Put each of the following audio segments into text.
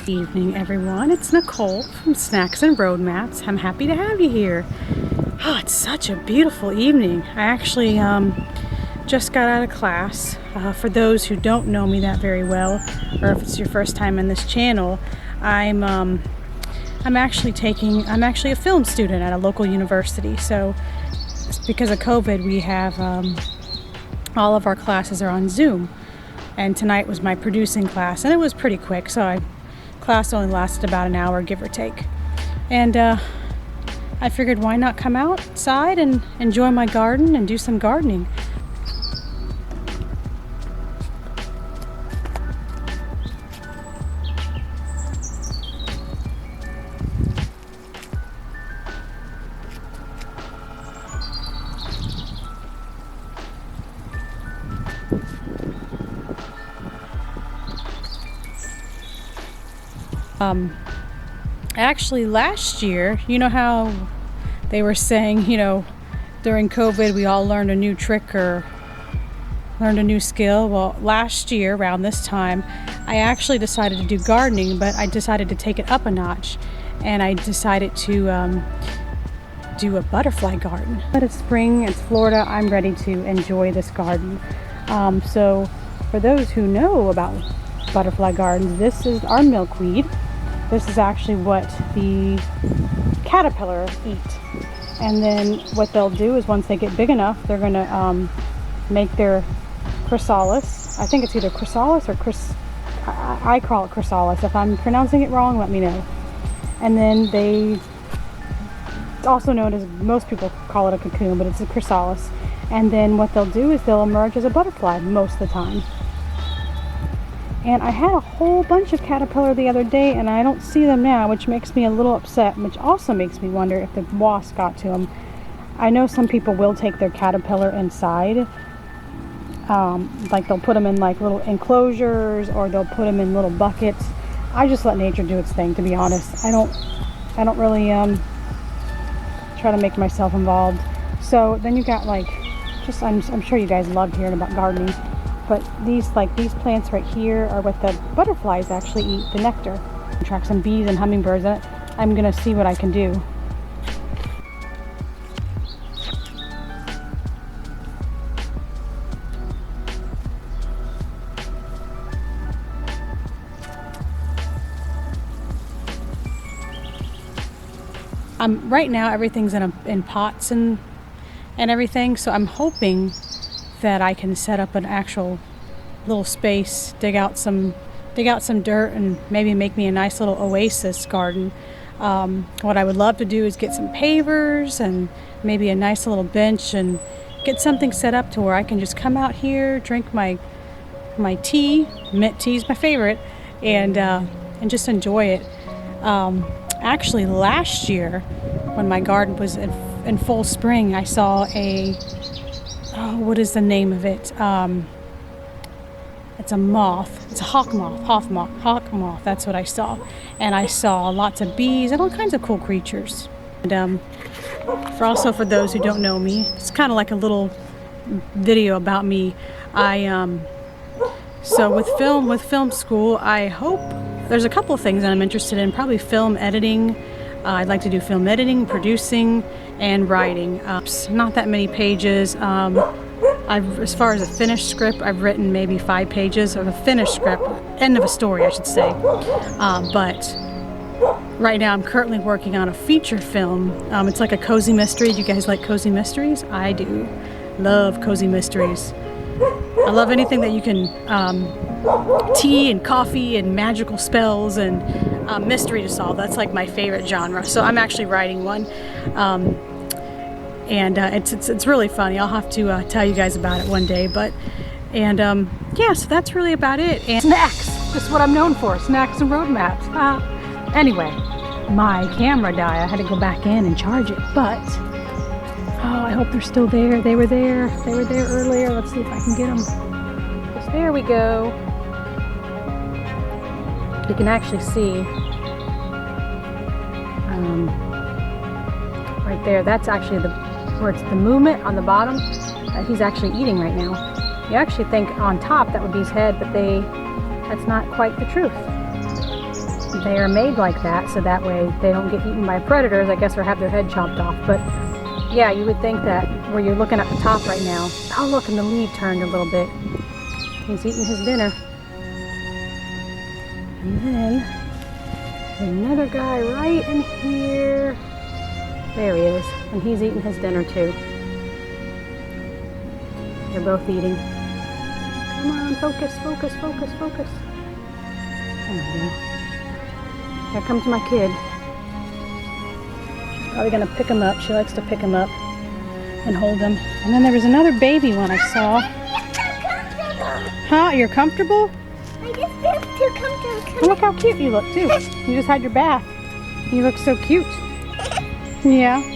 Evening, everyone. It's Nicole from Snacks and Road Maps. I'm happy to have you here. Oh, it's such a beautiful evening. I actually just got out of class. For those who don't know me that very well, or if it's your first time in this channel, I'm actually a film student at a local university. So because of COVID, we have all of our classes are on Zoom. And tonight was my producing class, and it was pretty quick, so class only lasted about an hour, give or take. And I figured, why not come outside and enjoy my garden and do some gardening. Actually last year, you know how they were saying, during COVID we all learned a new trick or learned a new skill? Well, last year around this time, I actually decided to do gardening, but I decided to take it up a notch, and I decided to do a butterfly garden. But it's spring, it's Florida, I'm ready to enjoy this garden. So for those who know about butterfly gardens, this is our milkweed. This is actually what the caterpillar eat. And then what they'll do is once they get big enough, they're going to make their chrysalis. I think it's either chrysalis or I call it chrysalis. If I'm pronouncing it wrong, let me know. And then it's also known as, most people call it a cocoon, but it's a chrysalis. And then what they'll do is they'll emerge as a butterfly most of the time. And I had a whole bunch of caterpillar the other day, and I don't see them now, which makes me a little upset, which also makes me wonder if the wasp got to them. I know some people will take their caterpillar inside. Like they'll put them in like little enclosures, or they'll put them in little buckets. I just let nature do its thing, to be honest. I don't really try to make myself involved. So then you got like, I'm sure you guys loved hearing about gardening. But these plants right here are what the butterflies actually eat, the nectar. Attract some bees and hummingbirds in it. I'm gonna see what I can do. Right now everything's in pots and everything, so I'm hoping that I can set up an actual little space, dig out some dirt, and maybe make me a nice little oasis garden. What I would love to do is get some pavers and maybe a nice little bench, and get something set up to where I can just come out here, drink my tea. Mint tea is my favorite, and just enjoy it. Actually, last year when my garden was in full spring, I saw what is the name of it? It's a moth. It's a hawk moth. That's what I saw. And I saw lots of bees and all kinds of cool creatures. And for those who don't know me, it's kind of like a little video about me. So with film school, I hope there's a couple of things that I'm interested in. Probably film editing. I'd like to do film editing, producing, and writing. Not that many pages. As far as a finished script, I've written maybe 5 pages of a finished script, end of a story, I should say. But right now I'm currently working on a feature film. It's like a cozy mystery. Do you guys like cozy mysteries? I do. Love cozy mysteries. I love anything that you can, tea and coffee and magical spells and mystery to solve. That's like my favorite genre. So I'm actually writing one. And it's really funny. I'll have to tell you guys about it one day. Yeah, so that's really about it. And snacks, just what I'm known for, snacks and road maps. Anyway, my camera died. I had to go back in and charge it, but I hope they're still there. They were there earlier. Let's see if I can get them. So there we go. You can actually see right there. That's actually where it's the movement on the bottom that he's actually eating right now. You actually think on top that would be his head, but that's not quite the truth. they are made like that, so that way they don't get eaten by predators, I guess, or have their head chopped off. But yeah, you would think that where you're looking at the top right now. Oh, look, and the lead turned a little bit. He's eating his dinner. And then another guy right in here. There he is, and he's eating his dinner too. They're both eating. Come on, focus, focus, focus, focus. There we go. Here comes my kid. She's probably gonna pick him up. She likes to pick him up and hold him. And then there was another baby one I saw. Huh? You're comfortable? I just feel too comfortable. Oh, look how cute you look too. You just had your bath. You look so cute. Yeah. My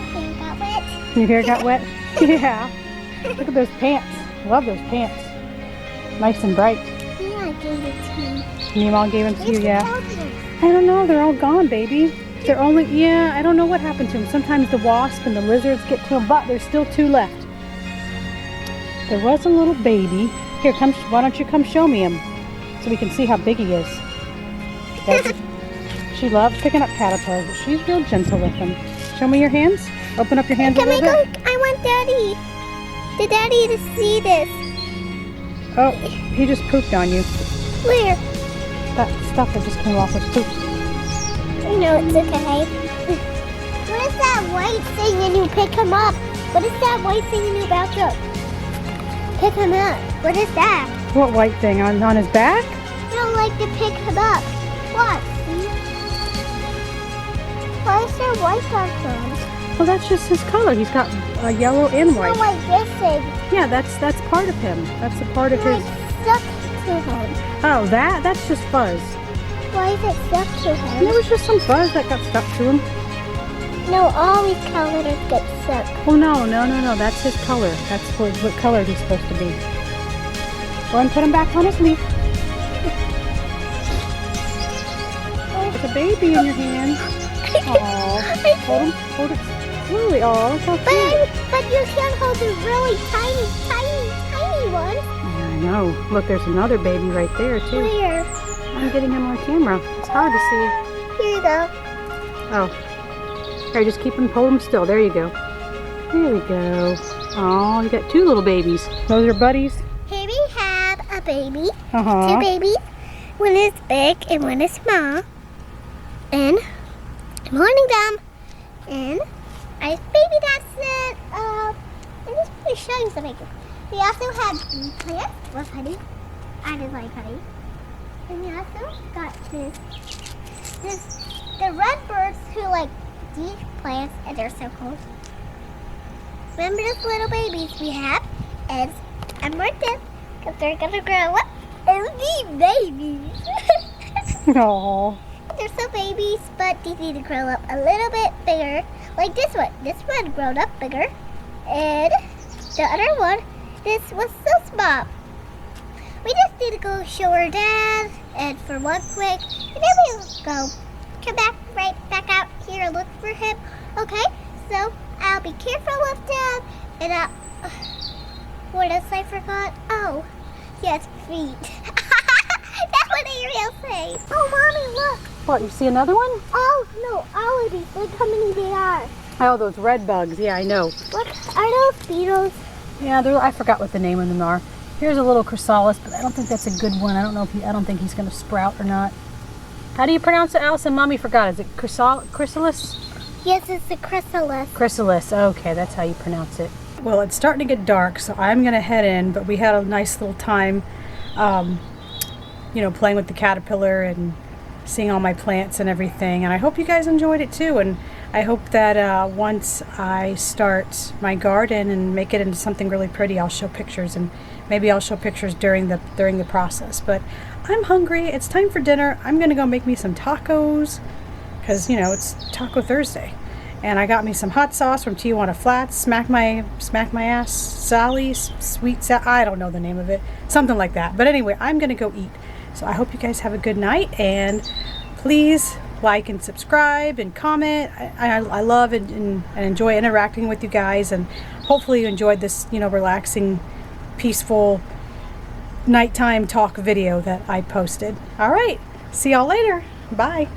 hair got wet. Your hair got wet? Yeah. Look at those pants. I love those pants. Nice and bright. Yeah, I gave it to me. And your mom gave them to you, yeah. Powder. I don't know. They're all gone, baby. They're only, yeah, I don't know what happened to them. Sometimes the wasp and the lizards get to them, but there's still 2 left. There was a little baby. Here, come. Why don't you come show me him so we can see how big he is. She loves picking up caterpillars, but she's real gentle with them. Show me your hands. Open up your hands a little bit. I want Daddy. The Daddy to see this. Oh, he just pooped on you. Where? That stuff that just came off was poop. I know it's okay. What is that white thing and you pick him up? What is that white thing and you about to pick him up? What is that? What white thing? On his back? No, like to pick him up. What? Why is there white on him? Well, that's just his color. He's got yellow and white. No, like this thing. Yeah, that's part of him. That's a part of his. Stuck to him. Oh, that's just fuzz. Why is it stuck to him? There was just some fuzz that got stuck to him. No, all these colors get stuck. Oh no. That's his color. That's what color he's supposed to be. Go and put him back on his leaf. There's a baby in your hand. Aww. Hold it slowly. Aw, look how cute. But you can't hold the really tiny one. Yeah, I know. Look, there's another baby right there too. Where? I'm getting him on camera. It's hard to see. Here you go. Oh. Here, just hold him still. There you go. There we go. Oh, you got 2 little babies. Those are buddies? Here we have a baby. Uh-huh. 2 babies. One is big and one is small. And I'm holding them. And I baby that's it. I'm just going to show you something. We also had plants. Love honey. I just like honey. And we also got the red birds who like these plants, and they're so cool. Remember those little babies we have? And I'm right there because they're gonna grow up and be babies. Aww. They're still babies, but they need to grow up a little bit bigger. Like this one. This one grown up bigger. And the other one, this was so small. We just need to go show our dad and for one quick, and then we'll go come back right back out here and look for him. Okay? So I'll be careful with them and what else I forgot? Oh, yes, feet. That's what Ariel say. Oh, Mommy, look. What, you see another one? Oh, no, all of these. Look how many they are. Oh, those red bugs. Yeah, I know. Look, are those beetles? Yeah, I forgot what the name of them are. Here's a little chrysalis, but I don't think that's a good one. I don't think he's going to sprout or not. How do you pronounce it, Allison? Mommy forgot. Is it chrysalis? Yes, it's the chrysalis. Chrysalis. Okay, that's how you pronounce it. Well, it's starting to get dark, so I'm going to head in, but we had a nice little time, playing with the caterpillar and seeing all my plants and everything. And I hope you guys enjoyed it too. And I hope that once I start my garden and make it into something really pretty, I'll show pictures, and maybe I'll show pictures during the process. But I'm hungry. It's time for dinner. I'm gonna go make me some tacos because it's Taco Thursday, and I got me some hot sauce from Tijuana Flats. Smack my ass, Sally's sweet. I don't know the name of it, something like that. But anyway, I'm gonna go eat. So I hope you guys have a good night, and please like and subscribe and comment. I love and enjoy interacting with you guys, and hopefully you enjoyed this relaxing, peaceful nighttime talk video that I posted. All right, See y'all later. Bye.